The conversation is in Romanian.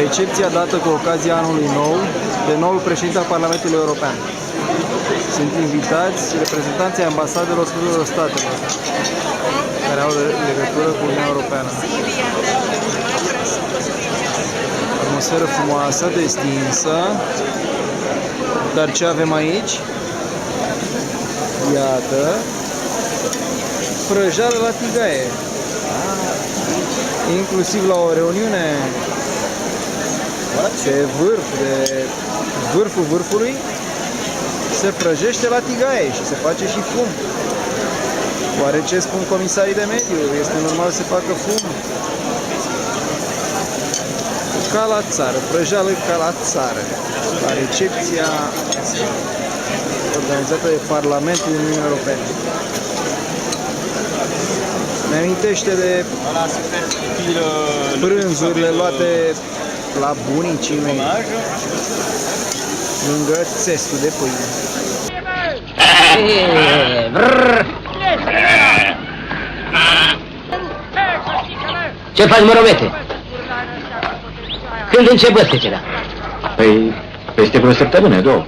recepția dată cu ocazia anului nou de noul președinte al Parlamentului European. Sunt invitați reprezentanții ambasadelor tuturor statelor care au legătură cu Uniunea Europeană. Atmosferă frumoasă, destinsă. Dar ce avem aici? Iată, prăjeală la tigaie. Inclusiv la o reuniune de vârf, de vârful vârfului, se prăjește la tigaie și se face și fum. Oare ce spun comisarii de mediu? Este normal să facă fum? Ca la țară, prăjeală ca la țară, la recepția organizată de Parlamentul Uniunii Europene. Ne amintește de brânzurile luate la bunicii mei lângă țestul de pâine. Ce faci, măromete? Când începe secera? Păi, peste vreo săptămână, două.